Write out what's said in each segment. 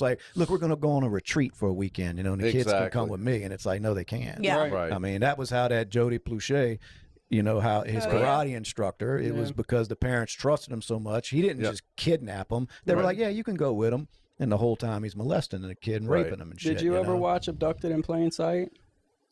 like, look, we're going to go on a retreat for a weekend, and the kids can come with me. And it's like, no, they can't. Yeah. Right. I mean, that was how that Jody Pluchet, how his karate instructor, it was because the parents trusted him so much. He didn't just kidnap him. They were like, yeah, you can go with him. And the whole time he's molesting the kid and raping him and shit. Did you ever watch Abducted in Plain Sight?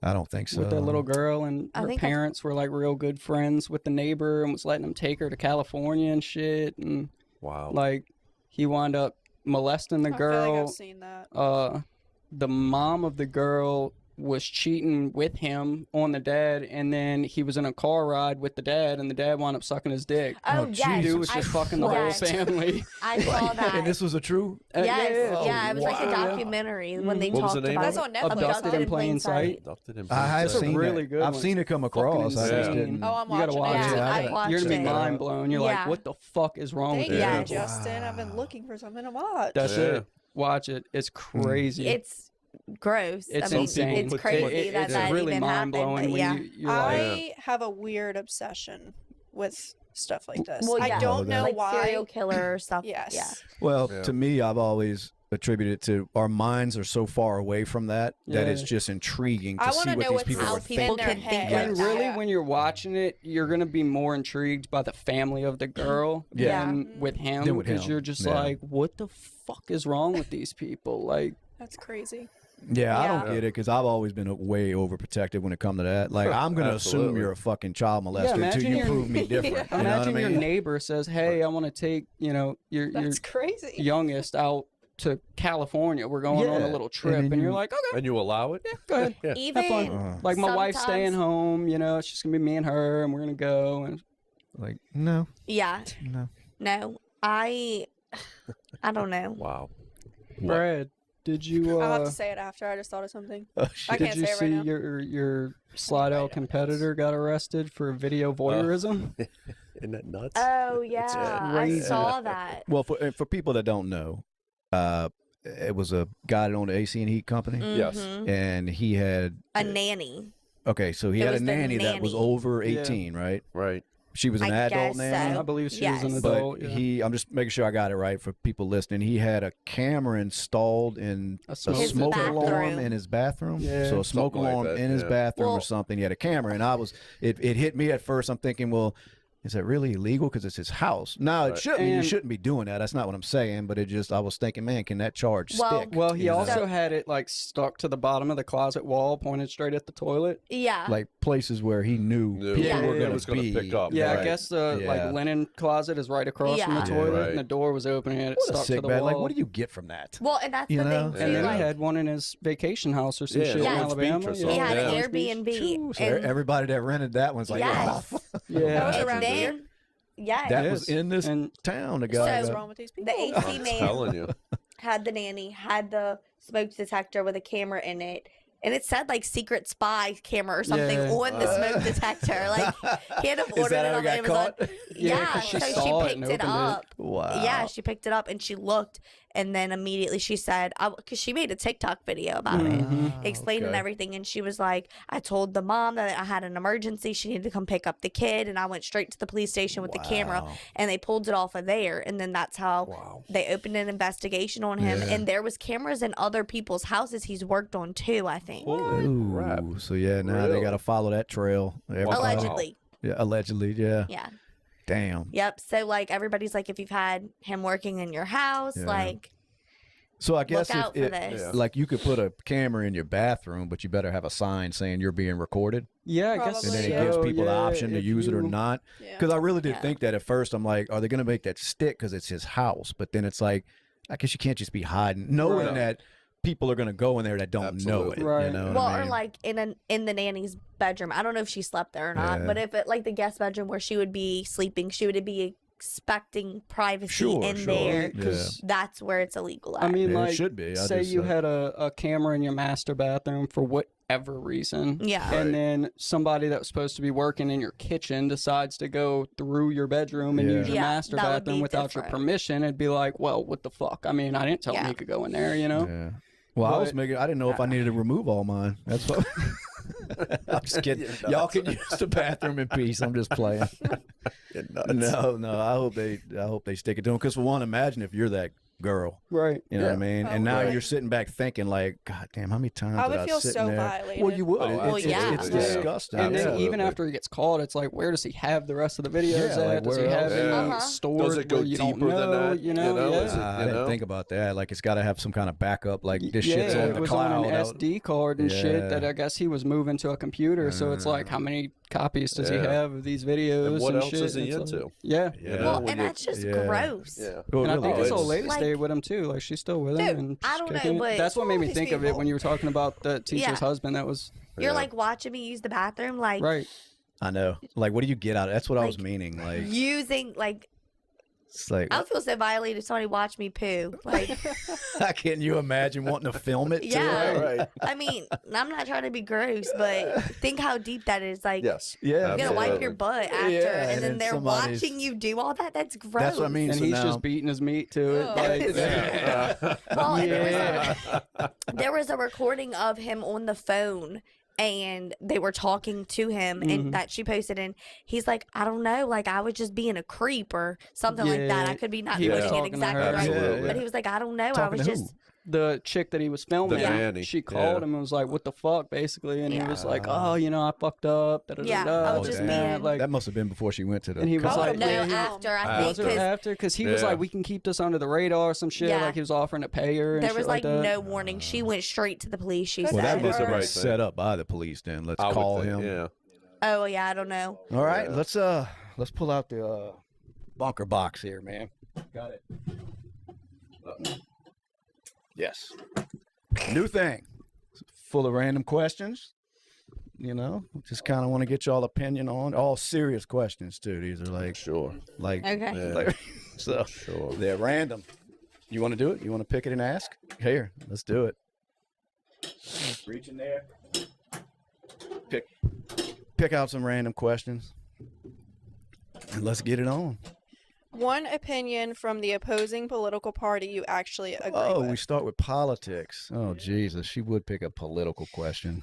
I don't think so. With that little girl, and her parents were like real good friends with the neighbor and was letting him take her to California and shit. And like he wound up molesting the girl. I feel like I've seen that. The mom of the girl was cheating with him on the dad, and then he was in a car ride with the dad, and the dad wound up sucking his dick. Oh, yes. Dude was just fucking the whole family. I saw that. And this was a true? Yes. Yeah, it was like a documentary when they talked about it. That's on Netflix. Abducted in Plain Sight. I have seen really that. good I've seen it come across. I just didn't. Oh, I'm you gotta watching watch it. it. I've watched You're gonna be it. mind blown. You're like, what the fuck is wrong with Thank this? you, Justin. I've been looking for something to watch. That's it. Watch it. It's crazy. It's gross. It's I mean, insane. it's crazy that it's that really even mind blowing happened. when you're like, I have a weird obsession with stuff like this. Well, I don't know like why. serial killer stuff. Yes. Yeah. Well, to me, I've always attributed it to our minds are so far away from that it's just intriguing to see what these people are thinking. And really, when you're watching it, you're gonna be more intrigued by the family of the girl than with him, because you're just like, what the fuck is wrong with these people? Like, that's crazy. Yeah, I don't get it because I've always been way overprotective when it comes to that. Like, I'm going to assume you're a fucking child molester until you prove me different. You know what I mean? Your neighbor says, hey, I want to take, your crazy. youngest out to California. We're going on a little trip. And you're like, okay. And you allow it? Yeah, go ahead. Even have fun. Like, my wife's staying home, it's just going to be me and her, and we're going to go. And like, no. Yeah. No. I don't know. Wow. Brad, did you... I'll have to say it after. I just thought of something. I can't did you say it see right now. your Slidell competitor got arrested for video voyeurism? Isn't that nuts? Oh, yeah. I saw that. Well, for people that don't know, it was a guy that owned the AC and Heat company. Yes. And he had... a nanny. Okay, so he had a nanny that was over 18, right? Right. She was an adult nanny. So. I believe she was an adult. But I'm just making sure I got it right for people listening. He had a camera installed in a smoke alarm in his bathroom. Yeah. So a smoke alarm in his bathroom or something. He had a camera, and it hit me at first. I'm thinking, well, is that really illegal because it's his house? No, it shouldn't. You shouldn't be doing that. That's not what I'm saying. But I was thinking, man, can that charge stick? Well, he also had it like stuck to the bottom of the closet wall, pointed straight at the toilet. Yeah. Like places where he knew people were going to be. Pick up. Yeah, I guess the like linen closet is right across from the toilet, and the door was open and it stuck to the wall. Like, what do you get from that? Well, and that's the thing too. And then he had one in his vacation house or some shit in Alabama. He had an Airbnb. So everybody that rented that one's like, that was around here. Yeah, that was in this town. The guy. What's wrong with these people? The AC man had the nanny, had the smoke detector with a camera in it, and it said like secret spy camera or something on the smoke detector. Like he had ordered it on Amazon. Yeah, so she picked it up. Wow. Yeah, she picked it up and she looked, and then immediately she said, because she made a TikTok video about it, explaining everything, and she was like, I told the mom that I had an emergency, she needed to come pick up the kid, and I went straight to the police station with the camera, and they pulled it off of there, and then that's how they opened an investigation on him, and there was cameras in other people's houses he's worked on too, I think. Holy crap. So now they got to follow that trail. Allegedly. Yeah, allegedly, yeah. Yeah. Damn. Yep. So like everybody's like, if you've had him working in your house, like, so I guess look out for this. like you could put a camera in your bathroom, but you better have a sign saying you're being recorded. Yeah, I guess. And then it gives people the option to use it or not. Because I really did think that at first. I'm like, are they going to make that stick because it's his house? But then it's like, I guess you can't just be hiding, knowing that people are going to go in there that don't know it. Right. You know well, what I mean? or like in the nanny's bedroom. I don't know if she slept there or not, but if it like the guest bedroom where she would be sleeping, she would be expecting privacy in there. That's where it's illegal at. I mean, like, it should be. Say you had a camera in your master bathroom for whatever reason. Yeah. And then somebody that was supposed to be working in your kitchen decides to go through your bedroom and use your master bathroom without your permission. It'd be like, well, what the fuck? I mean, I didn't tell him he could go in there, you know? Yeah. Well, I didn't know if I needed to remove all mine. That's what. I'm just kidding. Y'all can use the bathroom in peace. I'm just playing. No. I hope they stick it to them. Because for one, imagine if you're that girl. Right. You know what I mean? And now right. you're sitting back thinking like, God damn, how many times I did would I feel sit so in there? violated. Well, you would. Well, yeah. It's disgusting. And then Absolutely. even after he gets caught, it's like, where does he have the rest of the videos Yeah, at? like, Does he where have else? any Uh-huh. stored Does it go where you don't deeper than know? that? You know, You know, yeah. is it- I didn't think about that. Like, it's got to have some kind of backup. Like, this shit's on it the was cloud. on an SD card and shit Yeah. that I guess he was moving to a computer. So it's like, how many copies does he Yeah. have of these videos And what else shit? is he It's like- into? yeah. You know, Well, when and you- that's just Yeah. gross. Yeah. Well, And I really think this is. old lady Like- stayed with him too. Like she's still with him. Dude, And I just don't know, kicking it. but- That's what made me These think of it people. when you were talking about the teacher's Yeah. husband. That was You're Yeah. like watching me use the bathroom, like right. I know. Like, what do you get out of it? That's what I was Like, meaning. Like, using like it's like, I would feel so violated if somebody watched me poo. Like, can you imagine wanting to film it? Too? Yeah. Right. I mean, I'm not trying to be gross, but think how deep that is. Like, Yes. Yeah. you're gonna wipe Absolutely. your butt after, Yeah, and then then they're somebody's- watching you do all that. That's gross. That's what I mean. And So he's now- just beating his meat to it. Ugh. Like, Yeah. Well, and yeah. there was a recording of him on the phone, and they were talking to him, and that she posted, and he's like, I don't know, like I was just being a creep or something like that. Yeah, I could be not he was putting it talking to exactly her. right, Absolutely. but he was like, I don't know, I Talking was to just. the chick that he was filming, The nanny. she called Yeah. him and was like, "What the fuck," basically, and he Yeah. was like, "Oh, you know, I fucked up." Yeah, I was Oh, just damn. being- like, that must have been before she went to the. and he was college. like, No, yeah, he- after I think was it 'cause after? Because he was Yeah. like, "We can keep this under the radar," or some shit. Yeah. Like he was offering to pay her. And there shit was like that. no warning. She went straight to the police. She Good well, said, that must have the been right thing. set up by the police. Then let's I would call think, him. Yeah. "Oh yeah, I don't know." All right, Yeah. let's pull out the bunker box here, man. Got it. Yes. New thing. Full of random questions. You know, just kind of want to get y'all opinion on all serious questions too. These are like Sure. Okay. Yeah. like so Sure. they're random. You want to do it? You want to pick it and ask? Here, let's do it. Reach in there. Pick out some random questions. And let's get it on. One opinion from the opposing political party you actually agree Oh, with. we start with politics. Oh, Jesus. She would pick a political question.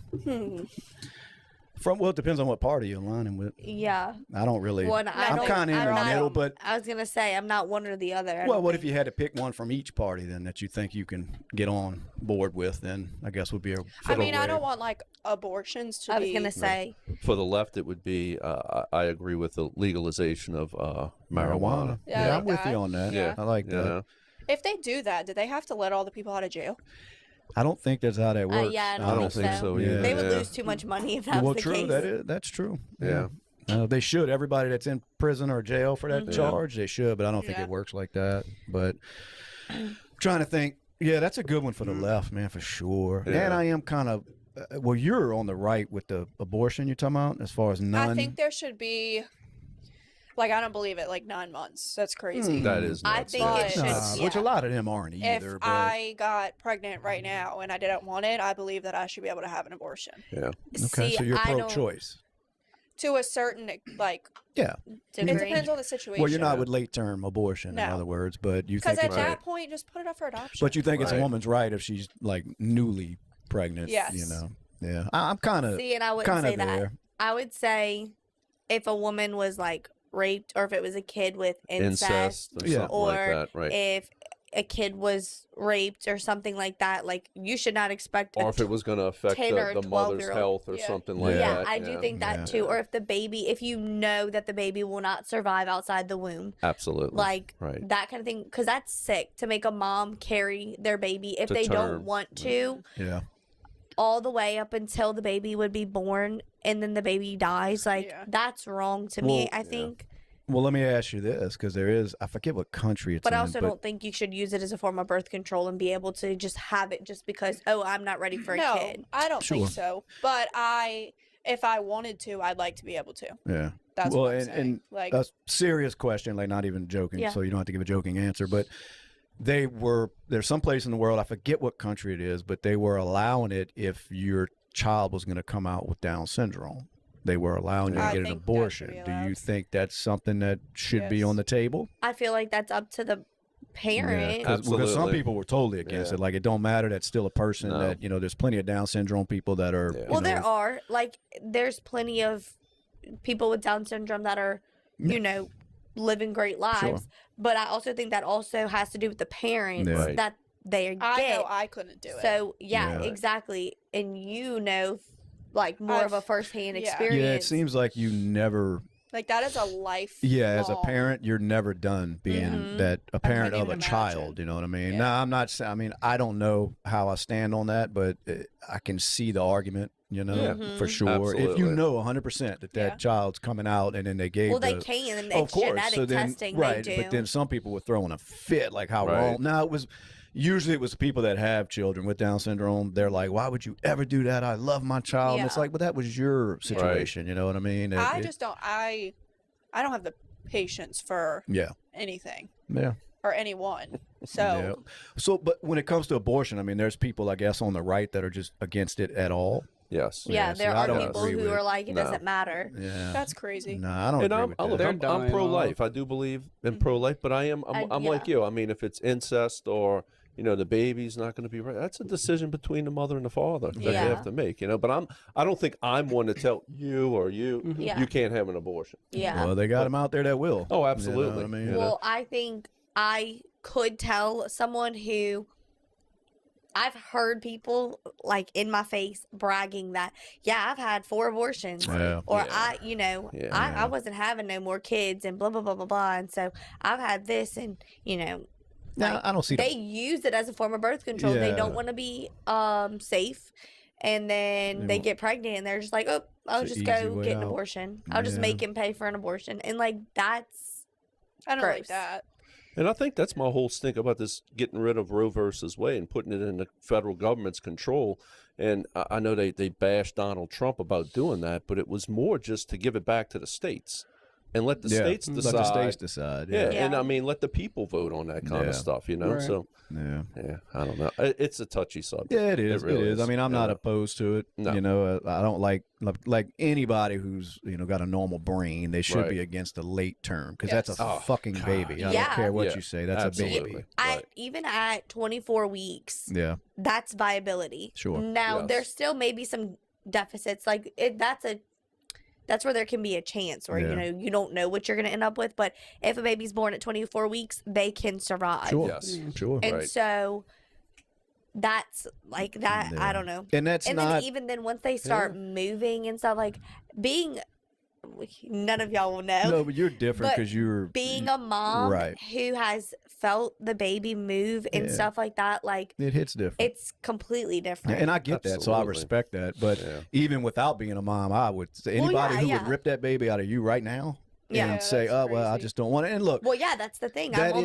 Well, it depends on what party you're aligning with. Yeah. I don't really. Well, I'm kind of in the middle, but. I was gonna say I'm not one or the other. I Well, don't what think. if you had to pick one from each party then that you think you can get on board with? Then I guess would be a. I mean, I don't want like abortions to I was be. gonna say. For the left, it would be. I agree with the legalization of marijuana. Yeah, I Yeah, like I'm with that. you on that. Yeah. I like You that. know? If they do that, do they have to let all the people out of jail? I don't think that's how that works. Yeah, I don't think so either. They would Yeah. lose too much money if that Well, was the true. case. That's true. Yeah. They should. Everybody that's in prison or jail for that Mm-hmm. charge, they should. But I don't think Yeah. it works like that. But trying to think. Yeah, that's a good one for the left, man, for sure. Yeah. And I am kind of. Well, you're on the right with the abortion you're talking about, as far as none. I think there should be. Like, I don't believe it. Like 9 months. That's crazy. That is. I nuts, think yeah. it should. Yeah. Which a lot of them aren't If either. But I got pregnant right now and I didn't want it, I believe that I should be able to have an abortion. Yeah. okay, See, so you're I don't pro-choice. To a certain, like, Yeah. it degree. depends on the situation. Well, you're not with late-term abortion, in No. other words, but you Because think at it's. that point, just put it up for adoption. But you think it's a Right. woman's right if she's like newly pregnant. Yes. You know. Yeah. I'm kind of. See, and I wouldn't Kinda say that. there. I would say if a woman was like raped, or if it was a kid with incest, Or Yeah. something or like that, right? if a kid was raped or something like that, like you should not expect. Or if it was going to affect 10 or the mother's 12-year-old. health or Yeah. something like yeah, that. I do think that Yeah. too. Or if the baby, if you know that the baby will not survive outside the womb, Absolutely. like Right. that kind of thing, because that's sick to make a mom carry their baby if To they don't term. want to, Yeah. all the way up until the baby would be born, and then the baby dies. Like Yeah. that's wrong to me. Well, I think. Well, let me ask you this, because there is, I forget what country it's But in. I also don't think you should use it as a form of birth control and be able to just have it just because, oh, I'm not ready for a no, kid. I don't Sure. think so. But if I wanted to, I'd like to be able to. Yeah. That's well, what I'm and, saying. and Like, a serious question, like not even joking, Yeah. so you don't have to give a joking answer, but there's some place in the world, I forget what country it is, but they were allowing it if your child was going to come out with Down syndrome. They were allowing you to I get an think that should abortion. be Do you allowed. think that's something that should be Yes. on the table? I feel like that's up to the parent. Because some Absolutely. people were totally against Yeah. it. Like, it don't matter. That's still a person No. that, there's plenty of Down syndrome people that are, Yeah. Well, there are there's plenty of people with Down syndrome that are, living great lives. Sure. But I also think that also has to do with the parents Yeah. that they get. I know I couldn't do it. So yeah, Yeah. exactly. And like more of a firsthand experience. Yeah, it seems like you never. Like that is a life. Yeah, as a parent, you're never done being a parent of a even child. imagine. You know what I mean? Yeah. No, I'm not. I mean, I don't know how I stand on that, but I can see the argument. You know, for sure. Absolutely. If you know 100% that child's coming out, and then they gave they can, and it's of course, genetic so then, testing. right? They do. But then some people were throwing a fit, like how Right. wrong. Now usually it was people that have children with Down syndrome. They're like, why would you ever do that? I love my child. And it's Yeah. like, but that was your situation. You know what I mean? I just don't. I don't have the patience for anything. Yeah. Or anyone. So. Yeah. So, but when it comes to abortion, I mean, there's people, I guess, on the right that are just against it at all. Yes. Yeah, there I are don't people agree who with are it. like, it No. doesn't matter. Yeah. That's crazy. No, I don't And agree with that. I'm dying pro-life. I do believe in pro-life, but I'm like you. I mean, if it's incest or the baby's not going to be right, that's a decision between the mother and the father that they have to make. But I don't think I'm one to tell you or you you can't have an abortion. Yeah. Well, they got them out there that will. Oh, absolutely. You know what I mean? Well, I think I could tell someone who I've heard people like in my face bragging that, I've had 4 abortions, or I wasn't having no more kids, and blah blah blah blah blah, and so I've had this, and No, I don't see they use it as a form of birth control. They don't want to be safe, and then they get pregnant, and they're just like, oh, I'll just go get an abortion. I'll just make him pay for an abortion, and like that's I don't gross. like that. And I think that's my whole stink about this getting rid of Roe versus Wade and putting it in the federal government's control. And I know they bashed Donald Trump about doing that, but it was more just to give it back to the states and let the states decide. Let the states decide. Yeah. And I mean, let the people vote on that kind of stuff, Right. So, I don't know. It's a touchy subject. Yeah, it is. really it is. I mean, I'm not opposed to it. No. I don't like anybody who's got a normal brain. They should be against the late term because that's a fucking baby. I don't care what you say. That's absolutely. a baby. Even at 24 weeks, Yeah. that's viability. Sure. Now Yes. there's still maybe some deficits. Like that's where there can be a chance where you don't know what you're going to end up with. But if a baby's born at 24 weeks, they can survive. Sure. Yes. Sure. And so that's like that. Yeah. I don't know. And that's And not. then even then, once they start moving and stuff, like being, none of y'all will know. No, but you're different But because you're being a mom Right. who has felt the baby move and stuff like that, like It hits different. it's completely different. And I get that, so I Absolutely. respect that. But even without being a mom, I would say anybody who would rip that baby out of you right now and say, that's "Oh, well, I crazy. just don't want it." And look, well, yeah, that's the thing. that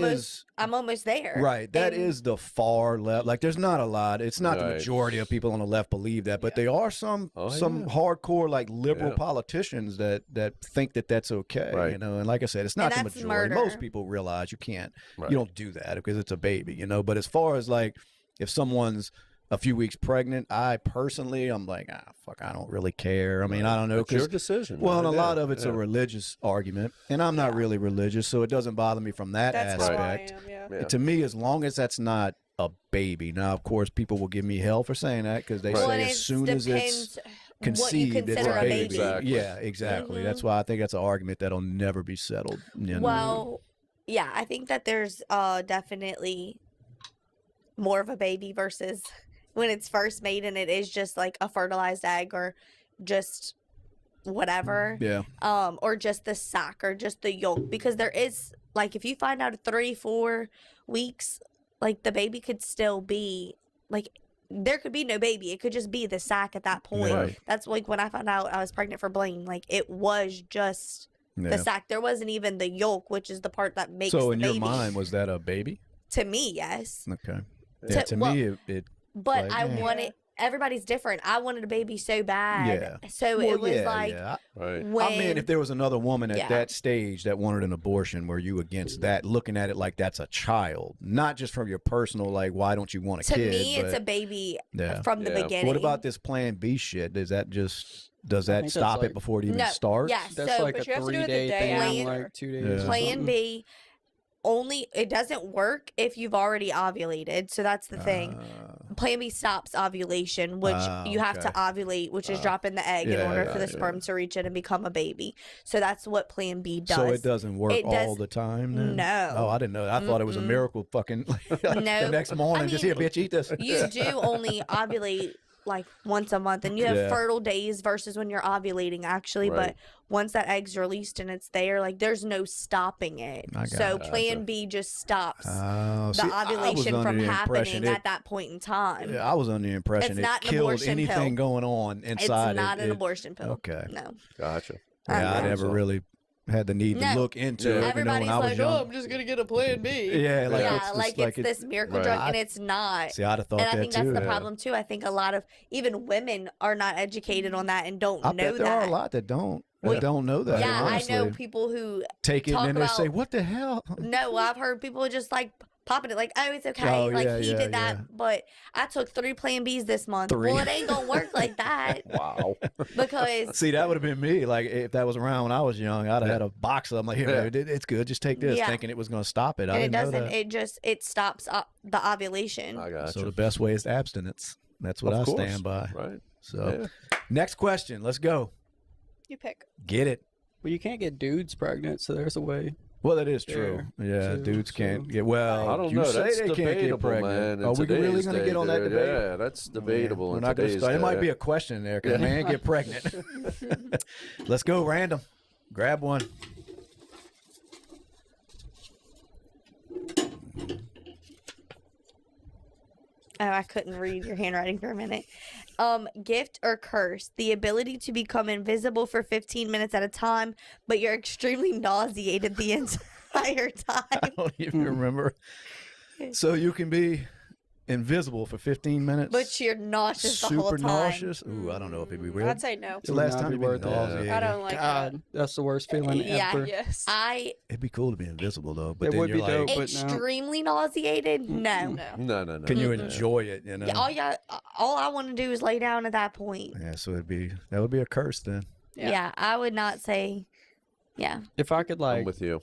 I'm almost there. right. That And- is the far left. Like, there's not a lot. It's not the Right. majority of people on the left believe that, but there are some hardcore like liberal politicians that think that that's okay. Right. And like I said, it's not And the that's majority. murder. Most people realize you can't. Right. You don't do that because it's a baby. But as far as like if someone's a few weeks pregnant, I personally, I'm like, fuck, I don't really care. I mean, I don't know. It's your decision. Well, and a right? lot of it's a religious argument, and I'm not really religious, so it doesn't bother me from that That's aspect. how I am, Yeah. To me, as long as that's not a baby. Now, of course, people will give me hell for saying that because they Well, say and as soon as it's what you conceived, it's consider a a baby. baby. Exactly. Yeah, exactly. That's why I think that's an argument that'll never be settled. Well, yeah, I think that there's definitely more of a baby versus when it's first made and it is just like a fertilized egg or just whatever. Yeah. Or just the sac or just the yolk, because there is like if you find out at 3-4 weeks, like the baby could still be like there could be no baby. It could just be the sac at that point. Right. That's like when I found out I was pregnant for Blaine. Like it was just the sac. There wasn't even the yolk, which is the part that makes So the in baby. your mind, was that a baby? To me, yes. Okay. Yeah, to well, me, it But like, I wanted everybody's different. I wanted a baby so bad. Yeah. So Well, it was yeah, like yeah. Right. when I mean, if there was another woman at Yeah. that stage that wanted an abortion, were you against that? Looking at it like that's a child, not just from your personal, like, why don't you want a to kid? me, it's but- a baby Yeah. from the Yeah. beginning. What about this Plan B shit? Does that I think stop that's it before it even No, starts? yes. That's So, like a but you have to do it the 3-day day thing, after. like 2 days. Yeah. or Plan something. B? Only it doesn't work if you've already ovulated. So that's the thing. Plan B stops ovulation, which you have to ovulate, which is dropping the egg in order for the sperm to reach it and become a baby. So that's what Plan B does. So it doesn't work all the time then? No. Oh, I didn't know that. I thought it was a miracle fucking the next morning. Just here, bitch, eat this. You do only ovulate like once a month, and you have fertile days versus when you're ovulating actually, but once that egg's released and it's there, like there's no stopping it. So Plan B just stops the ovulation from happening at that point in time. Yeah, I was under the impression it killed anything going on inside. It's not an abortion pill. Okay. No. Gotcha. Yeah, I never really had the need to look into it. Everybody's like, oh, I'm just gonna get a Plan B. Yeah, it's this miracle drug, and it's not. See, I'd have thought that too. And I think that's the problem too. I think a lot of even women are not educated on that and don't know that. There are a lot that don't. They don't know that. Yeah, honestly. I know people who take it and then they say, "What the hell?" No, I've heard people just like popping it like, "Oh, it's okay." He did that, but I took 3 Plan Bs this month. 3. Well, it ain't gonna work like that. Wow. Because see, that would have been me. Like if that was around when I was young, I'd have had a box of them. Like, here, it's good. Just take this, thinking it was gonna stop it. And it doesn't. It stops the ovulation. I got you. So the best way is abstinence. That's what I stand by. Right. So, next question. Let's go. You pick. Get it. Well, you can't get dudes pregnant, so there's a way. Well, that is true. Yeah, dudes can't get. Well, I don't know. That's debatable, man. Are we really going to get on that debate? Yeah, that's debatable. We're not going to start. There might be a question there. Can a man get pregnant? Let's go random. Grab one. Oh, I couldn't read your handwriting for a minute. Gift or curse? The ability to become invisible for 15 minutes at a time, but you're extremely nauseated the entire time. I don't even remember. So you can be invisible for 15 minutes, but you're nauseous the whole time. Super nauseous. Ooh, I don't know if it'd be weird. I'd say no. It's the last time you've been nauseated. I don't like that. That's the worst feeling ever. Yes. It'd be cool to be invisible though, but it then would you're be dope, like extremely nauseated. No. No. Can you enjoy it? You know. Yeah, all I want to do is lay down at that point. Yeah, so that would be a curse then. Yeah, I would not say. Yeah. If I could I'm with you.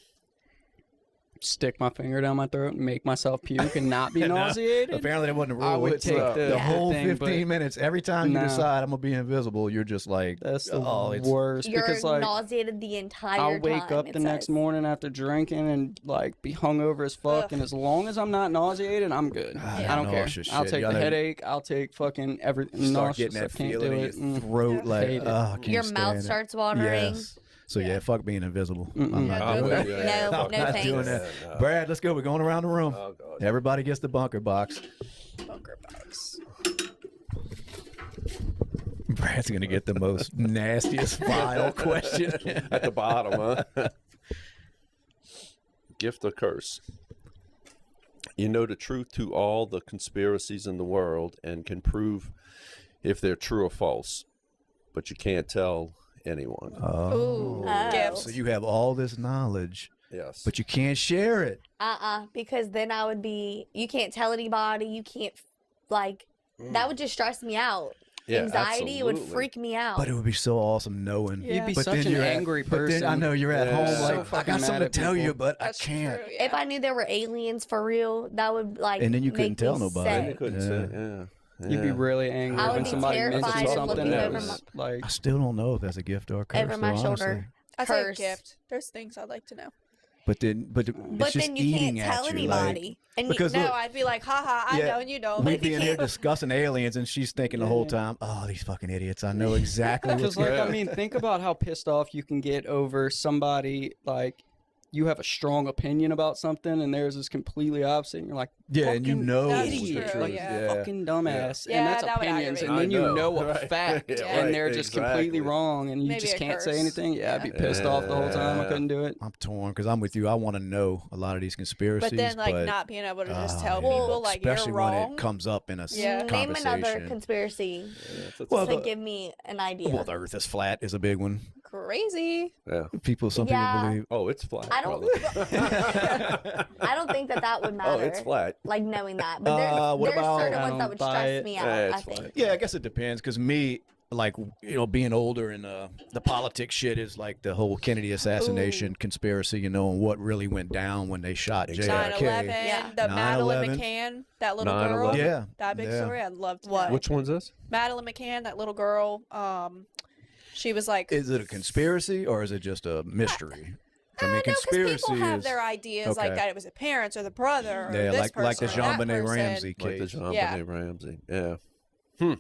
stick my finger down my throat and make myself puke and not be nauseated. Apparently that wasn't a rule. I would take the whole 15 minutes. Every time you decide I'm gonna be invisible, you're just like, that's the worst. You're because like nauseated the entire I'll time. wake up the next morning after drinking and like be hungover as fuck. And as long as I'm not nauseated, I'm good. I don't care. I'll take the headache. I'll take fucking everything. Start getting that feeling in your throat, like your mouth starts watering. Yes. So yeah, fuck being invisible. I'm not doing that. No, thanks. Doing that. Brad, let's go. We're going around the room. Oh, God. Everybody gets the bunker box. Bunker box. Brad's gonna get the most nastiest vile question at the bottom, huh? Gift or curse? You know the truth to all the conspiracies in the world and can prove if they're true or false, but you can't tell anyone. Gift. So you have all this knowledge, yes, but you can't share it. Because then I would be. You can't tell anybody. You can't that would just stress me out. Yeah, anxiety would freak me out. But it would be so awesome knowing. Yeah. You'd be such an angry person. But then I know you're at home like, so I got something to tell you, but That's I can't. True, yeah. If I knew there were aliens for real, that would and then you couldn't tell nobody. And you couldn't say, yeah. You'd be really angry I would when be somebody terrified mentions of something looking that over was like. I still don't know if that's a gift or a curse. Over my shoulder. I say Curse. gift. There's things I'd like to know. But then it's just then you can't tell anybody. And because no, look, I'd be like, haha, I know and you don't. We'd be in here discussing aliens, and she's thinking the whole time, "Oh, these fucking idiots! I know exactly what's going on." I mean, think about how pissed off you can get over somebody like. You have a strong opinion about something, and theirs is completely opposite. And you're like, and you know, idiot, true, like fucking dumbass, Yeah, and that's that would opinions. aggravate And then me. you know a Right. fact, Yeah, and they're just completely wrong, and you Maybe just a can't say curse. anything. Yeah, I'd be pissed off the whole time. I couldn't do it. I'm torn because I'm with you. I want to know a lot of these conspiracies, But then, not being able to just tell yeah. people, like, especially you're wrong. when it comes up in a Name conversation. another conspiracy to give me an idea. Well, the Earth is flat is a big one. Crazy. Yeah. Some people believe. Oh, it's flat. I don't. I don't think that would matter. Oh, it's flat. Like knowing that, but there's what certain about- ones that would stress me out. Yeah, I it's think. flat. Yeah, I guess it depends. Because me, like, you know, being older and the politics shit is like the whole Kennedy assassination conspiracy, you know, and what really went down when they shot JFK. 9/11, Yeah. the Madeline 9/11. McCann, that little girl. Yeah. That big story. I'd love to know. Which one's this? Madeline McCann, that little girl. She was like. Is it a conspiracy or is it just a mystery? I mean, conspiracy people have is their ideas like that it was the parents or the brother or this like person the or Jean that Benet person. Ramsey case. Like the Jean Benet Ramsey. Yeah.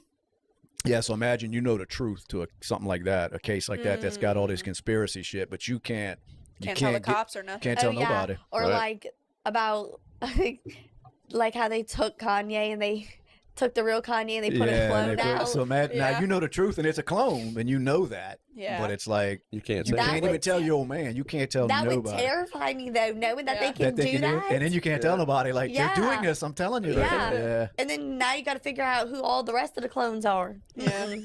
Yeah, so imagine you know the truth to something like that, a case like that that's got all this conspiracy shit, but you can't tell the cops or nothing. Can't tell nobody. Or like about like how they took Kanye and they took the real Kanye and they put a clone out. So imagine, now you know the truth and it's a clone and you know that. Yeah. But it's like you can't even tell your old man. You can't tell nobody. That would terrify me though, knowing that they can do that. And then you can't tell nobody like they're doing this. I'm telling you. Yeah. And then now you got to figure out who all the rest of the clones are. Yeah.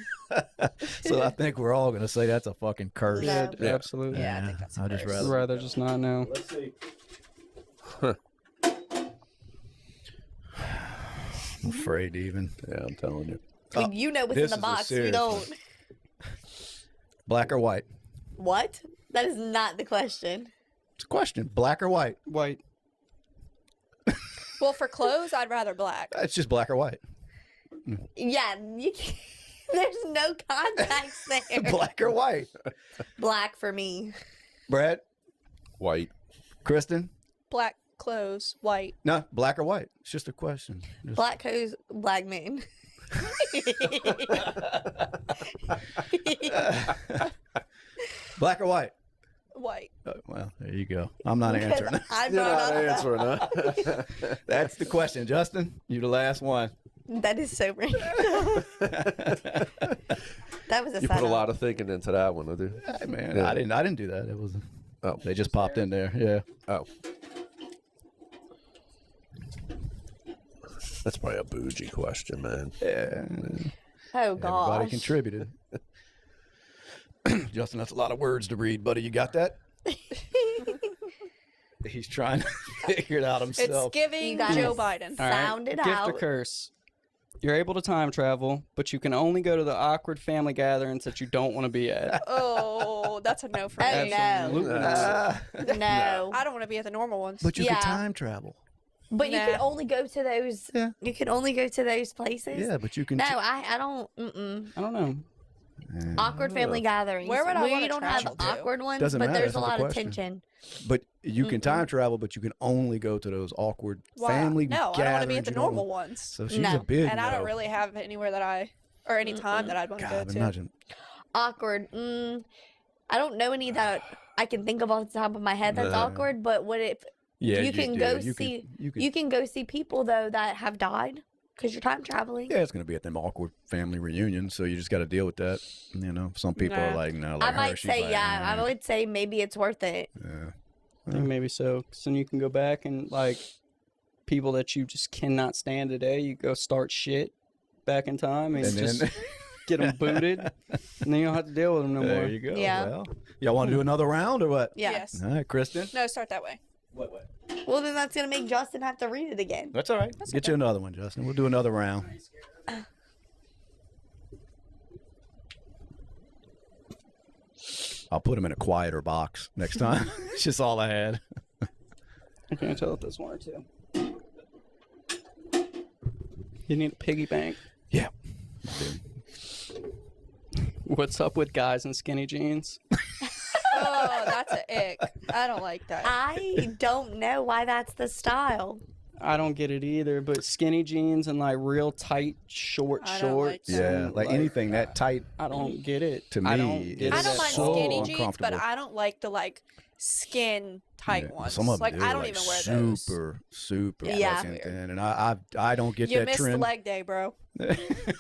So I think we're all gonna say that's a fucking curse. No. Yeah, absolutely. Yeah, I think that's a I'd just curse. rather just not know. Let's see. I'm afraid even. Yeah, I'm telling you. I mean, you know what's in the box. We don't. Black or white? What? That is not the question. It's a question. Black or white? White. Well, for clothes, I'd rather black. It's just black or white. Yeah, you can't, there's no context there. Black or white? Black for me. Brad? White. Kristen? Black clothes, white. No, black or white. It's just a question. Black hose, black man. Black or white? White. Well, there you go. I'm not answering. I'm You're not not answering, huh? That's the question, Justin. You're the last one. That is so random. That was a You setup. put a lot of thinking into that one, dude. Hey, man, Yeah. I didn't do that. It was. Oh, They just popped in there. Yeah. oh. That's probably a bougie question, man. Yeah. Oh gosh. Everybody contributed. Justin, that's a lot of words to read, buddy. You got that? He's trying to figure it out It's himself. giving You guys- Joe Biden. All right. Sound it Gift out. or curse. You're able to time travel, but you can only go to the awkward family gatherings that you don't want to be at. Oh, that's a no for Oh, me. no. Absolutely not. No. I don't want to be at the normal ones. But you Yeah. can time travel. But you Nah. can only go to those. Yeah. You can only go to those places. Yeah, but you can. No, I don't. I don't know. Awkward family gatherings. Where would I We wanna don't have travel to? awkward ones, Doesn't but matter, there's that's a not the lot of question. tension. But you can time travel, but you can only go to those awkward family No, gatherings. I don't want to be at the you don't normal want- ones. So she's No. a big And I don't no. really have anywhere that or any time that I'd want to go God, to. imagine. Awkward. I don't know any that I can think of off the top of my head that's awkward. But what if Yeah, you can do. go You see? can- You can go see people though that have died because you're time traveling. Yeah, it's going to be at them awkward family reunions, so you just got to deal with that. You know, some people are Nah. like, no, I like her, might she's say like, yeah. I would say maybe it's worth it. Yeah. I think maybe so. 'Cause then you can go back and, like, people that you just cannot stand today, you go start shit back in time and, And just then get them booted. And then you don't have to deal with them no more. there you go. Yeah. Well, y'all want to do another round or what? Yeah. Yes. All right, Kristen. No, start that way. What? Well, then that's gonna make Justin have to read it again. That's all right. Get you another one, Justin. We'll do another round. I'll put him in a quieter box next time. It's just all I had. I can't tell if there's one or two. You need a piggy bank. Yeah. What's up with guys in skinny jeans? Oh, that's an ick. I don't like that. I don't know why that's the style. I don't get it either, but skinny jeans and like real tight, short I don't like shorts. that. Yeah, and, like anything that tight I don't get it. to I me don't get is I don't it mind at all. skinny jeans, but uncomfortable. I don't like the like skin tight Yeah, ones. Some of them like do, I don't like even wear those. super Yeah. fucking thin, and I don't get You that missed the trend. leg day, bro.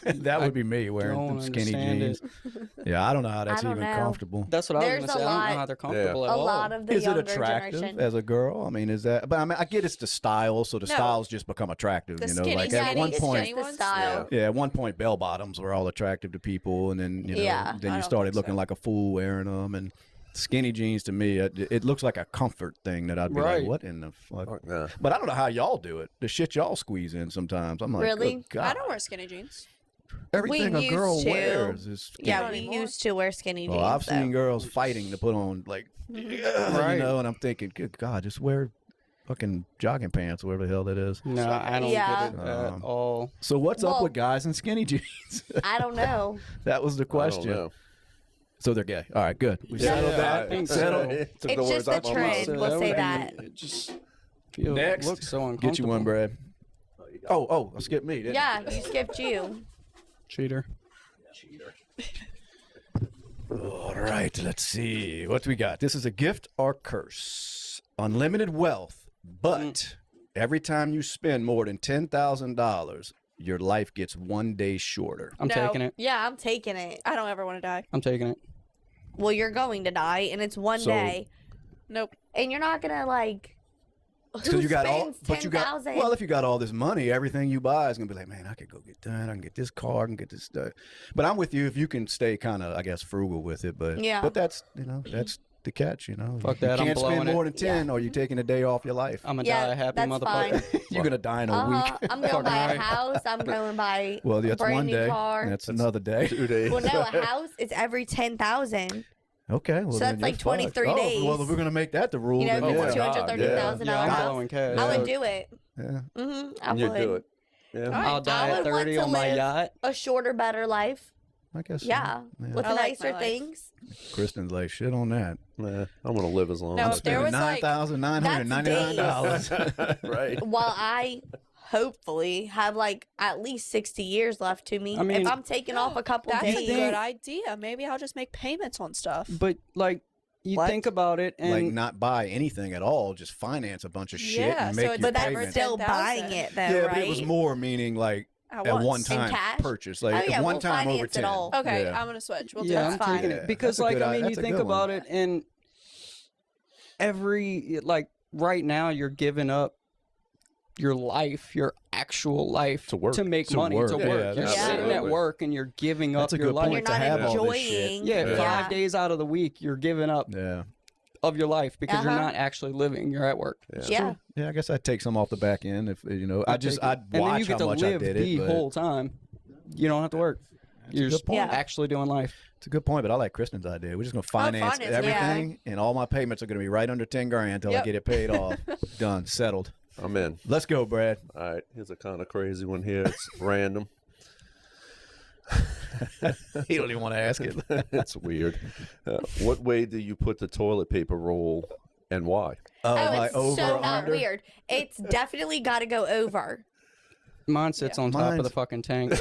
That would be me wearing don't them skinny understand jeans. Yeah, I don't know how that's don't even know. comfortable. That's what I There's was a gonna say. I don't lot- know how they're comfortable at A all. lot of the Is it younger attractive generation. as a girl? I mean, is that? But I mean, I get it's the style, so the No. styles just become attractive. The You know, skinny like jeans, at one it's point, just the ones? style. yeah, at one point, bell bottoms were all attractive to people, and then you know, Yeah. then I you don't started think looking so. like a fool wearing them, and skinny jeans to me, it looks like a comfort thing that I'd be Right. like, what in the fuck? Fuck nah. But I don't know how y'all do it. The shit y'all squeeze in sometimes. I'm like, Really? good God. I don't wear skinny jeans. everything a girl wears is skinny. Yeah, we used to wear skinny jeans. Well, I've seen girls fighting to put on like, right. you know, and I'm thinking, good God, just wear fucking jogging pants, whatever the hell that is. No, I don't get it at all. So what's up with guys in skinny jeans? I don't know. That was the question. I don't know. So they're gay. All right, good. We settled that. I think Settled. It's just a trend. We'll say that. It just feels, Next. looks so uncomfortable. Get you one, Brad. Oh, I skipped me, didn't I? Yeah, you skipped you. Cheater. All right, let's see. What do we got? This is a gift or curse. Unlimited wealth, but every time you spend more than $10,000, your life gets 1 day shorter. I'm taking it. Yeah, I'm taking it. I don't ever want to die. I'm taking it. Well, you're going to die, and it's one day. Nope. And you're not gonna like. Because you got all, but you got. 10,000? Well, if you got all this money, everything you buy is gonna be like, man, I could go get that. I can get this car. I can get this stuff. But I'm with you if you can stay kind of, I guess, frugal with it. But yeah. But that's that's the catch. You know, Fuck that, you I'm can't spend blowing more it. than 10, or you're taking a day off your life. I'm gonna die a happy that's motherfucker. fine. You're gonna die in a week. I'm going to buy a house. I'm going to buy Well, a that's brand one new day. car. That's another day. 2 days. Well, no, a house is every 10,000. Okay, well, So then that's like you're fucked. 23 days. Well, if we're gonna make that the rule, You know, then if it's yeah. $230,000 Yeah, I'm house. following cash. I would do it. Yeah. I You would. do it. Yeah. I'll die I at would want 30 to on my live yacht. a shorter, better life. I guess. Yeah, So. with I like my nicer life. things. Kristen's like shit on that. Nah, I'm gonna live as long No, as if there was like $9,999. right. While I hopefully have like at least 60 years left to me. I mean, if I'm taking off a couple That's days. a good idea. Maybe I'll just make payments on stuff. But like, you What? think about it, and Like not buy anything at all, just finance a bunch of shit Yeah, and so make it's your But that's payments. still 10,000. buying it though, Yeah, right? but it was more meaning like At a once. one-time cash? purchase, like Oh, yeah, one we'll time over finance it 10. all. Okay, Yeah. I'm gonna switch. We'll do yeah, that. I'm That's taking fine. it because, That's a like, good I mean, idea. you That's a think good about one. it, and like right now, you're giving up your life, your actual life, To work. to make To money, work. to Yeah, work. You're that's sitting at absolutely. work and you're giving That's up a your good life. point You're to not have all this shit. enjoying. Yeah, Yeah. 5 days out of the week, you're giving up Yeah. of your life because you're Uh-huh. not actually living. You're at work. Yeah. Yeah, I guess I'd take some off the back end if I'd and then watch you get how to much I live did the it. But whole time. You don't have to work. You're good just point. Yeah. actually doing life. it's a good point, but I like Kristen's idea. We're just gonna finance finance, everything, and all my payments are gonna be right under 10 grand until I Yep. get it paid off. Done, settled. I'm in. Let's go, Brad. All right. Here's a kind of crazy one here. It's random. He don't even want to ask it. It's weird. What way do you put the toilet paper roll, and why? Oh, like it's over so or not under? weird. It's definitely got to go over. Mine sits on top of Mine's- the fucking tank. No,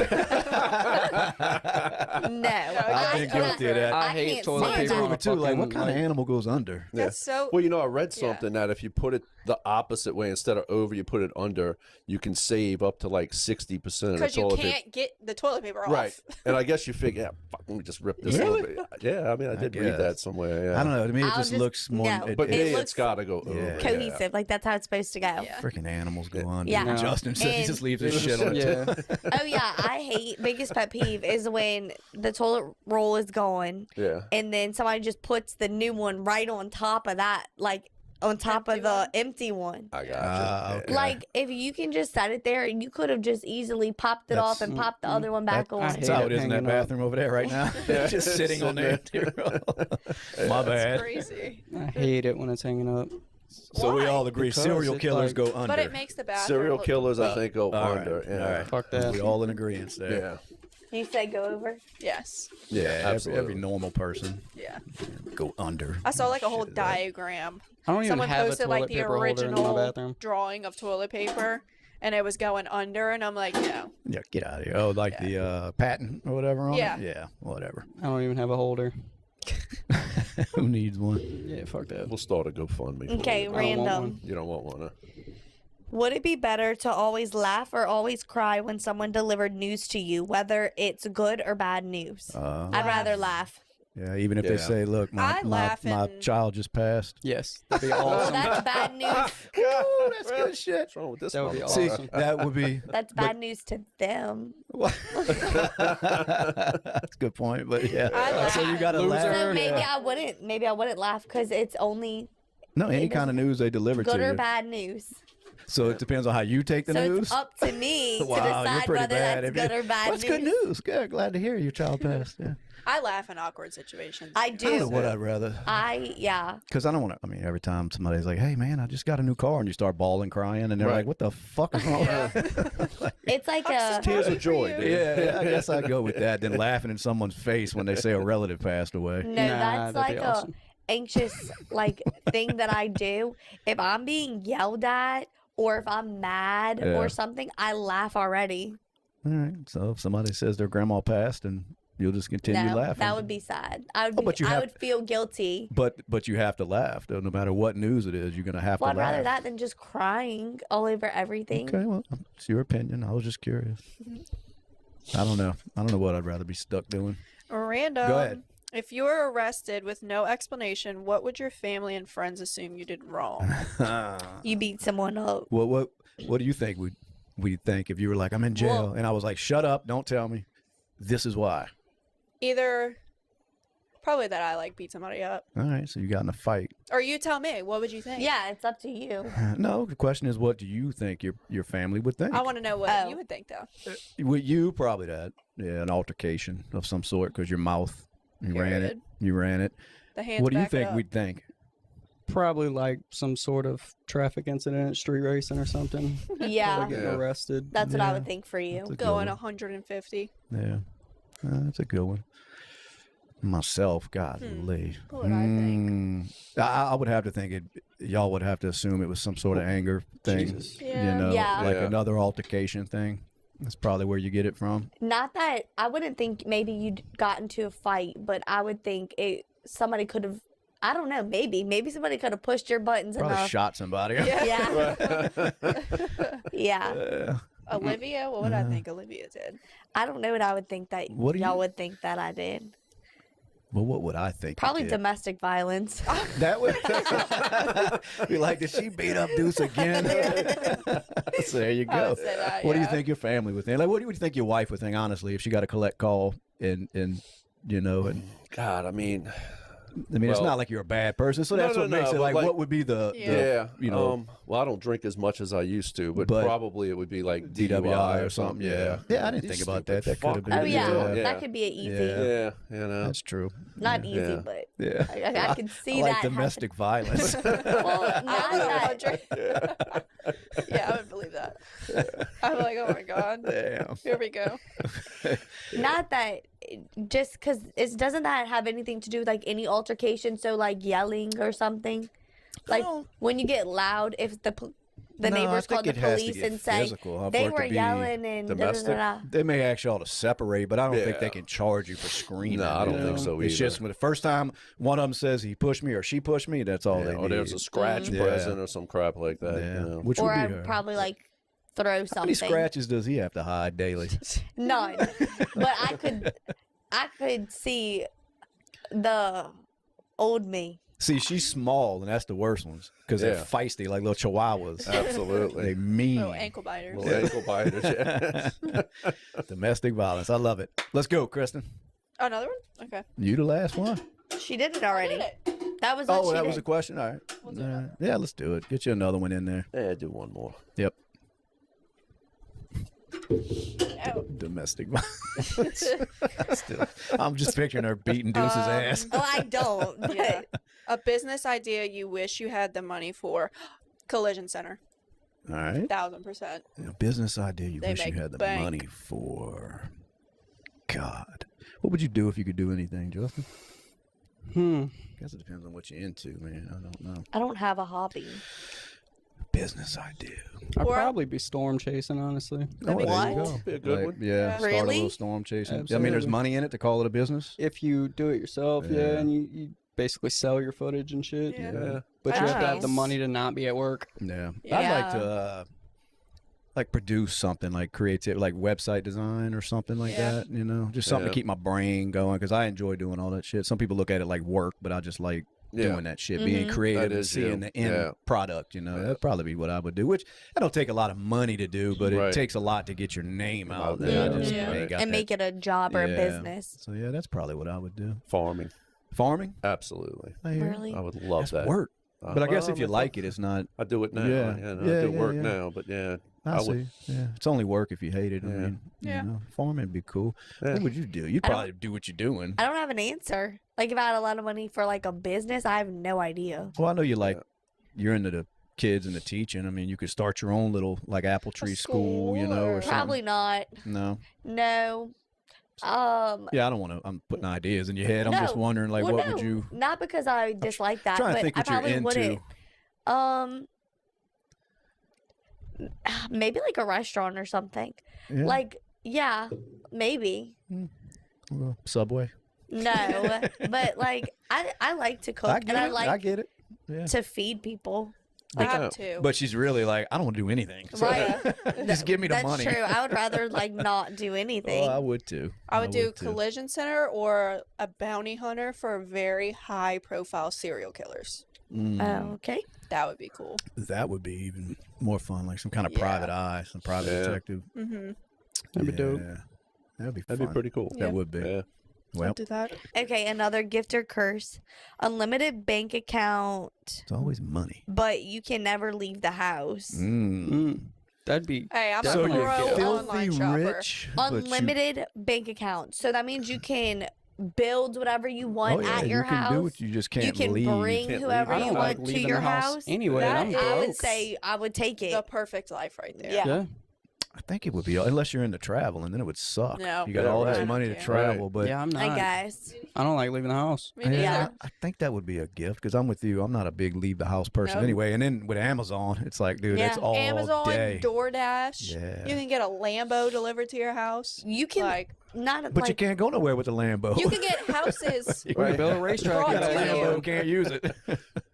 I've been guilty of that. I hate can't toilet stand paper that. on a too. Like, what fucking, kind of animal goes under? That's so. Well, I read something that if you put it the opposite way, instead of over, you put it under, you can save up to like 60% of the Because you toilet paper. can't get the toilet paper off. Right. And I guess you figure, yeah, fuck, let me just rip this Really? toilet paper. Yeah, I mean, I did read guess. that somewhere. Yeah. I don't know. To me, it I'll just just- looks more. no. But It me, looks it's got to go over. Yeah. cohesive. Like that's how it's supposed to go. Yeah. Freaking animals go under. Yeah. Justin says he And- just leaves his shit on it. Yeah. Oh yeah, I hate biggest pet peeve is when the toilet roll is going Yeah. and then somebody just puts the new one right on top of that, like on top Empty of the one? empty one. I got you. Okay. Like if you can just set it there, you could have just easily popped it off and popped the other one back on. That's hate how it it is in that hanging up. bathroom over there right now. Just sitting on there. My bad. Crazy. I hate it when it's hanging up. So we Why? all agree Because serial it's killers like- go under. But it makes the bathroom. Serial look- killers, I think, go All right, under. Yeah. all right. Fuck that. We all in agreement there. Yeah. You say go over? Yes. Yeah, every absolutely. normal person Yeah. go under. I saw like a whole Shit is that. diagram. I don't even Someone have a posted toilet like the paper holder in my original bathroom. drawing of toilet paper, and it was going under, and I'm like, no. Yeah, get out of here. Oh, like the patent or whatever on Yeah. it? Yeah, whatever. I don't even have a holder. Who needs one? Yeah, fuck that. We'll start a GoFundMe. for Okay, you. I don't want random. one. You don't want one, huh? Would it be better to always laugh or always cry when someone delivered news to you, whether it's good or bad news? I'd rather laugh. Yeah, even if they Yeah. say, "Look, my I laugh and- child just passed." Yes, that'd be Well, awesome. that's bad news. Oh, that's good shit. What's wrong with this That would be motherfucker? See, awesome. that would be. That's bad news to them. That's a good point, but yeah. I laugh. So you gotta Loser. laugh. So maybe I wouldn't laugh because it's only No, any kind of news they deliver good to or you. bad news. So it depends on how you take the news. It's up to me wow, to decide whether bad. that's good or bad That's good news. Good. Glad to hear your child passed. Yeah. I laugh in awkward situations. I do. I don't know what I'd rather. Yeah. Because I don't want to. I mean, every time somebody's like, "Hey, man, I just got a new car," and you start bawling, crying, and they're like, "What the fuck is wrong?" It's like a tears of joy. Dude. Yeah, I guess I'd go with that than laughing in someone's face when they say a relative passed away. No, Nah, that's like awesome. a anxious like thing that I do. If I'm being yelled at or if I'm mad or something, I laugh already. All right. So if somebody says their grandma passed, and you'll just continue laughing. That would be sad. I would feel guilty. But you have to laugh. Though, no matter what news it is, you're gonna have to laugh. I'd rather that than just crying all over everything. Okay, well, it's your opinion. I was just curious. I don't know. I don't know what I'd rather be stuck doing. Random. Go ahead. If you were arrested with no explanation, what would your family and friends assume you did wrong? You beat someone up. What do you think we'd think if you were like, I'm in jail, and I was like, shut up, don't tell me. This is why. Either probably that I like beat somebody up. All right, so you got in a fight. Or you tell me, what would you think? Yeah, it's up to you. No, the question is, what do you think your family would think? I want to know what you would think, though. With you, probably that. Yeah, an altercation of some sort because your mouth, you ran it. The hands What do you back it think up. we'd think? Probably like some sort of traffic incident, street racing or something. Yeah. Probably getting arrested. That's what I would think for you. Going 150. Yeah, that's a good one. Myself, golly. What would I think? I would have to think y'all would have to assume it was some sort of anger thing. Jesus. Yeah. You know, Yeah. like another altercation thing. That's probably where you get it from. Not that I wouldn't think maybe you got into a fight, but I would think somebody could have. I don't know. Maybe somebody could have pushed your buttons Probably enough. shot somebody. Yeah. Yeah. Olivia? What would I think Olivia did? I don't know what I would think that What do y'all you- would think that I did. Well, what would I think? you Probably did? domestic violence. That would be like, did she beat up Deuce again? So there you I go. would say that, What do you yeah. think your family would think? Like, what do you think your wife would think? Honestly, if she got a collect call and you know, and God, I mean, it's not like you're a bad person, so that's what makes it but like, what would be the you know, well, I don't drink as much as I used to, but probably it would be like DWI or something. Yeah, I didn't think about that. That could have been. Oh yeah, Yeah. that could be an easy. Yeah, you know. That's true. Not easy, Yeah. but Yeah, I can see I like that. domestic violence. Well, not that. Yeah, I would believe that. I'm like, oh my God. Damn. Here we go. Not that. Just because doesn't that have anything to do with like any altercation? So like yelling or something, like when you get loud, if the No, neighbors I called the think it has to police get and say physical, they for it to were be yelling and da, da, da, domestic. da. They may ask y'all to separate, but I don't think they Yeah. can charge you for screaming. No, I don't you think know? so It's either. just when the first time one of them says he pushed me or she pushed me, that's all they Or need. there's a scratch Yeah. present or some crap like that. Yeah. You know. Which Or would be I'd her. probably like throw How many something. scratches does he have to hide daily? None, but I could see the old me. See, she's small, and that's the worst ones because they're Yeah. feisty like little chihuahuas. Absolutely. They mean. Little ankle biters. Little ankle biters. Yeah. Domestic violence. I love it. Let's go, Kristen. Oh, another one? Okay. You the last one. She did it already. Did it. That was what Oh, she that did. was a question. All right. do another. Yeah, let's do it. Get you another one in there. Yeah, do one more. Yep. Oh. Domestic violence. Still, I'm just picturing her beating Deuce's ass. Oh, I don't. But Yeah. A business idea you wish you had the money for. Collision center. All right. 1000%. A business idea you They wish you make had the bank. money for. God. What would you do if you could do anything, Justin? Guess it depends on what you're into, man. I don't know. I don't have a hobby. Business idea. I'd Or- probably be storm chasing, honestly. Oh, be there you cool. go. Be a good Like, one. Yeah. Start a Really? little storm chasing. I mean, Absolutely. there's money in it to call it a business. If you do it yourself, Yeah. and you basically sell your footage and shit. Yeah. Yeah. But you have to have the Nice. money to not be at work. Yeah. I'd like Yeah. to like produce something like creative, like website design or something like Yeah. that, you know, just something Yeah. to keep my brain going because I enjoy doing all that shit. Some people look at it like work, but I just like Yeah. doing that shit, being creative That and is seeing you. the end Yeah. product, you know. That'd probably be what I would do, which I don't take a lot of money to do, but it Right. takes a lot to get your name out Out there. there, I just yeah. ain't got And that. make it a job or a Yeah. business. So yeah, that's probably what I would do. Farming. Farming? Absolutely. I hear you. I Really? would love That's that. work. But I guess if you like it, it's not. I do it now. Yeah. I do work now, but yeah. I see. Yeah, it's only work if you hate it. I mean, you know, farming would be cool. What would you do? You'd probably do what you're doing. I don't have an answer. Like, if I had a lot of money for like a business, I have no idea. Well, I know you're into the kids and the teaching. I mean, you could start your own little like apple tree school, you know, or something. Probably not. No. Yeah, I don't want to. I'm putting ideas in your head. I'm just wondering, like, what would you? Not because I dislike that, trying to but think I what you're probably into. wouldn't. Maybe like a restaurant or something. Yeah. Like, yeah, maybe. Subway. No, but like I like to cook and I like get it. Yeah. to feed people. I have to. But she's really like, I don't want to do anything. So Right. just give me the money. That's true. I would rather like not do anything. Well, I would too. I would do collision center or a bounty hunter for very high profile serial killers. Oh, okay. That would be cool. That would be even more fun, like some kind of private eye, some private detective. Mm-hmm. That'd be dope. That'd be That'd be pretty cool. That would be. Yeah. Well, I'll do that. Okay, another gift or curse. Unlimited bank account, it's always money. but you can never leave the house. That'd be Hey, I'm so a you're pro filthy online shopper. rich. but Unlimited bank account. So that means you can build whatever you want at your you can house. do it. You just can't You can leave. bring Can't whoever leave. I you don't like want to leaving your the house house. anyway. That I'm is- I would broke. say I would take it. The perfect life right there. Yeah. I think it would be, unless you're into travel, and then it would suck. No. You got Yeah, all right. this money to Yeah. travel, but Yeah, I'm not. I guess. I don't like leaving the house. Me neither. Yeah. I think that would be a gift because I'm with you. I'm not a big leave the house person Nope. anyway. And then with Amazon, it's like, dude, it's Yeah. all Amazon, day. DoorDash. Yeah. You can get a Lambo delivered to your house. You can Like, not But you like can't go nowhere with the Lambo. you can get houses. You We can can build a racetrack. Brought in to the you. Lambo. Lambo, can't use it.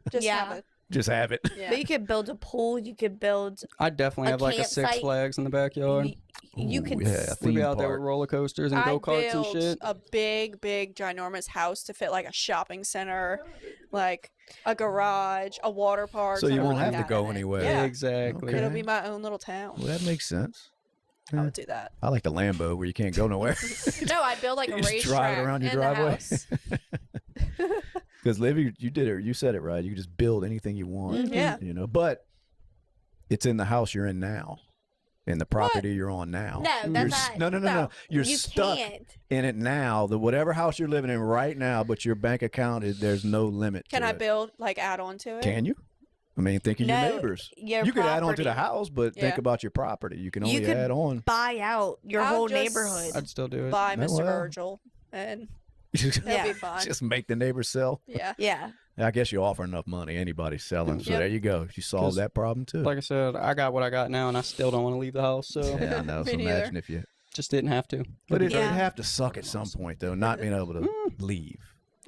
Just Yeah. have it. Just have it. Yeah. but you could build a pool. You could build. I'd definitely A have like a Six campsite. Flags in the backyard. You Ooh, can. yeah, s- We'd be theme out there with park. roller coasters and go karts and built shit. a big, ginormous house to fit like a shopping center, like a garage, a water park. So you something won't like have to that go in it. anywhere. Yeah. Exactly. Okay. It'll be my own little town. Well, that makes sense. I would do that. I like the Lambo where you can't go nowhere. No, I'd build like a You just drive racetrack it around your in the driveway. house. Because Livy, you did it. You said it right. You can just build anything you want. Yeah. You know, but it's in the house you're in now, in the property you're on now. No, You're that's s- not. no. You're you stuck can't. in it now. The whatever house you're living in right now, but your bank account is there's no limit. Can to I it. build like add on to it? Can you? I mean, think of your No, neighbors. your You could add on to the property. house, but think Yeah. about your property. You can You only could add on. Buy out your I'll whole just- neighborhood. I'd still do it. Buy No, Mr. well. Virgil, and Just Yeah. it'll be fun. just make the neighbors sell. Yeah. Yeah. I guess you offer enough money, anybody's selling. So Yep. there you go. You solve 'Cause that problem too. Like I said, I got what I got now, and I still don't want to leave the house. So Yeah, I know. So Me neither. imagine if you. just didn't have to. But it'd Yeah. have to suck at some point, though, not being able to leave.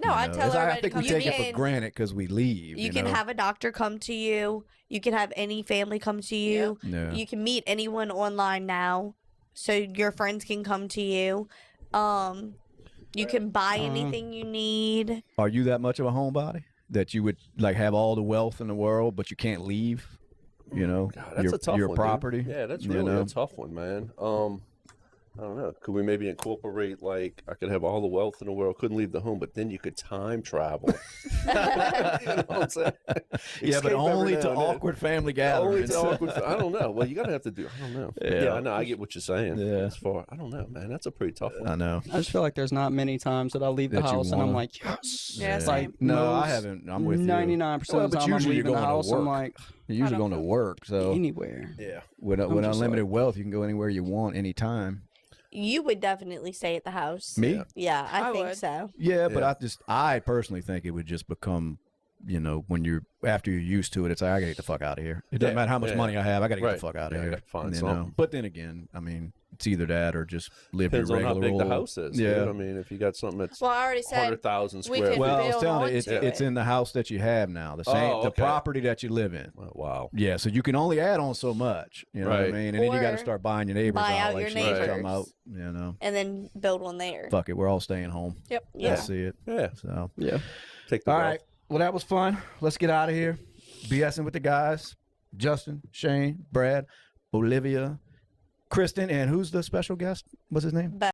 No, I know? tell It's- I everybody to think we come take to it me. for granted because we leave. You can know? have a doctor come to you. You can have any family come to you. Yeah. You can meet anyone online now, so your friends can come to you. You can buy anything you need. Are you that much of a homebody that you would like have all the wealth in the world, but you can't leave? You know, God, that's your, a tough your one, dude. property. Yeah, that's you really know? a tough one, man. I don't know. Could we maybe incorporate like I could have all the wealth in the world, couldn't leave the home, but then you could time travel. You know what I'm saying? Yeah, Escape but only every to now and then. awkward family Only gatherings. to awkward. I don't know. Well, you gotta have to do. I don't know. Yeah. I know. I get what you're saying. Yeah. As far, I don't know, man. That's a pretty tough one. I know. I just feel like there's not many times that I leave the That you house and I'm wanna- like, yes. Yeah, Like same. No, I most- haven't. I'm with you. 99% Well, of the but time I'm usually you're leaving the going to house, I'm work. like, You're usually I going don't to work, so anywhere. Yeah. with I'm just unlimited like- wealth, you can go anywhere you want, anytime. You would definitely stay at the house. Me? Yeah, I I think would. so. Yeah, but Yeah. I personally think it would just become, you know, when you're after you're used to it, it's like I gotta get the fuck out of here. It doesn't Yeah, matter how much yeah. money I have, I gotta get Right. the fuck out of Yeah, I here. gotta find you know? something. But then again, I mean, it's either that or just live Depends your on how regular big old. the house is. Yeah. Dude. I mean, if you got something that's Well, I already said 100,000 we square could feet. Well, I was build telling you, onto it's it. in the house that you have now, the same, Oh, the okay. property that you live in. Wow. Yeah, so you can only add on so much. You know what I Right. mean? And then you got to Or start buying your neighbors buy out, out like your she was talking neighbors. about. You know, And then build one there. fuck it, we're all staying home. Yep. Yeah. I see it. Yeah. So. Yeah. Take the All wealth. right. Well, that was fun. Let's get out of here. BSing with the guys. Justin, Shane, Brad, Olivia, Kristen, and who's the special guest? What's his name?